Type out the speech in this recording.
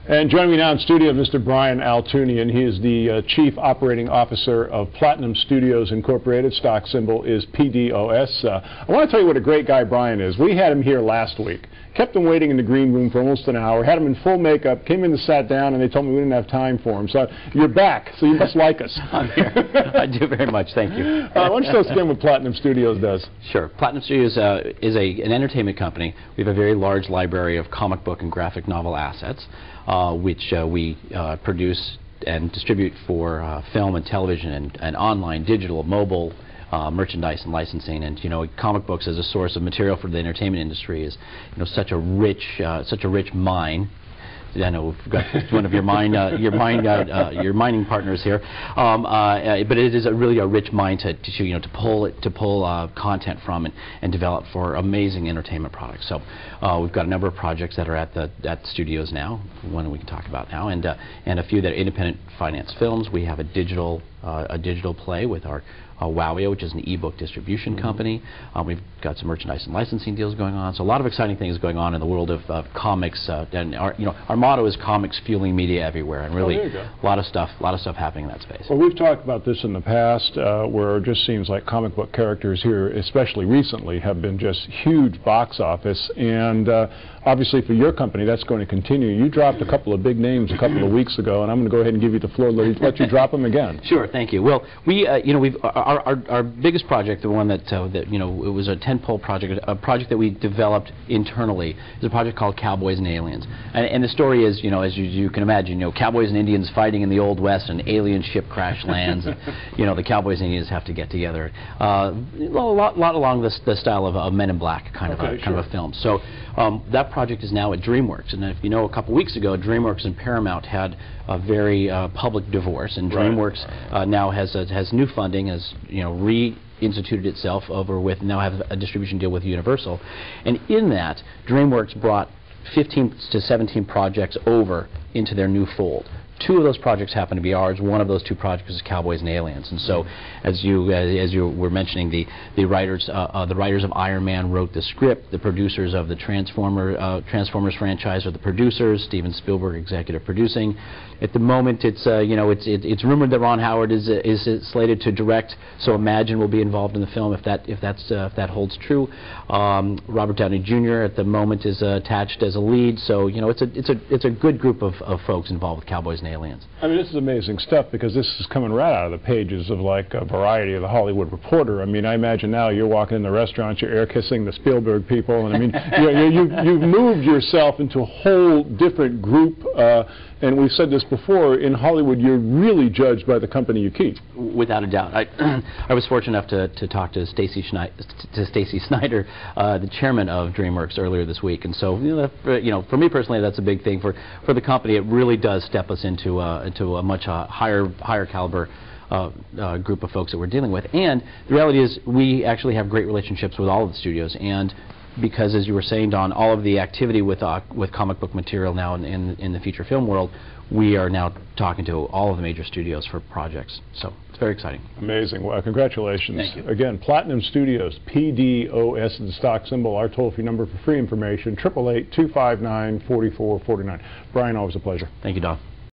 And joining me now in studio, Mr. Brian Altunian. He is the Chief Operating Officer of Platinum Studios Incorporated. Stock symbol is PDOS. I want to tell you what a great guy Brian is. We had him here last week. Kept him waiting in the green room for almost an hour, had him in full makeup, came in and sat down, and they told me we didn't have time for him. So you're back, so you must like us. I'm here. I do very much. Thank you. Why don't you tell us again what Platinum Studios does? Sure. Platinum Studios is an entertainment company. We have a very large library of comic book and graphic novel assets, which we produce and distribute for film and television and online, digital, mobile, merchandise and licensing. And comic books as a source of material for the entertainment industry is such a rich mine. I know we've got one of your mining partners here, but it is really a rich mine to pull content from and develop for amazing entertainment products. So we've got a number of projects that are at the studios now. One we can talk about now, and a few that are independent finance films. We have a digital play with our Wowio, which is an ebook distribution company. We've got some merchandise and licensing deals going on. So a lot of exciting things going on in the world of comics. And our motto is comics fueling media everywhere, and really a lot of stuff happening in that space. Well, we've talked about this in the past, where it just seems like comic book characters here, especially recently, have been just huge box office. And obviously for your company, that's going to continue. You dropped a couple of big names a couple of weeks ago, and I'm going to go ahead and give you the floor. Let you drop them again. Sure, thank you. Well, our biggest project, the one that it was a tentpole project, a project that we developed internally, is a project called Cowboys and Aliens. And the story is, as you can imagine, cowboys and Indians fighting in the Old West, and alien ship crash lands, and the cowboys and Indians have to get together. A lot along the style of Men in Black kind of a film. So that project is now at DreamWorks, and if a couple weeks ago, DreamWorks and Paramount had a very public divorce, and DreamWorks now has new funding, has reinstituted itself over with, now have a distribution deal with Universal, and in that, DreamWorks brought 15 to 17 projects over into their new fold. Two of those projects happen to be ours. One of those two projects is Cowboys and Aliens. And so, as you were mentioning, the writers of Iron Man wrote the script. The producers of the Transformers franchise are the producers. Steven Spielberg executive producing. At the moment, it's rumored that Ron Howard is slated to direct. So Imagine will be involved in the film if that holds true. Robert Downey Jr. at the moment is attached as a lead. So it's a good group of folks involved with Cowboys and Aliens. I mean, this is amazing stuff, because this is coming right out of the pages of like a Variety of the Hollywood Reporter. I mean, I imagine now you're walking in the restaurant, you're air kissing the Spielberg people, and I mean, you've moved yourself into a whole different group. And we've said this before, in Hollywood, you're really judged by the company you keep. Without a doubt. I was fortunate enough to talk to Stacy Snyder, the chairman of DreamWorks, earlier this week. And so, for me personally, that's a big thing. For the company, it really does step us into a much higher caliber group of folks that we're dealing with. And the reality is, we actually have great relationships with all of the studios. And because, as you were saying, Don, all of the activity with comic book material now in the feature film world, we are now talking to all of the major studios for projects. So it's very exciting. Amazing. Well, congratulations. Thank you. Again, Platinum Studios, PDOS is the stock symbol. Our toll-free number for free information, 888-259-4449. Brian, always a pleasure. Thank you, Don.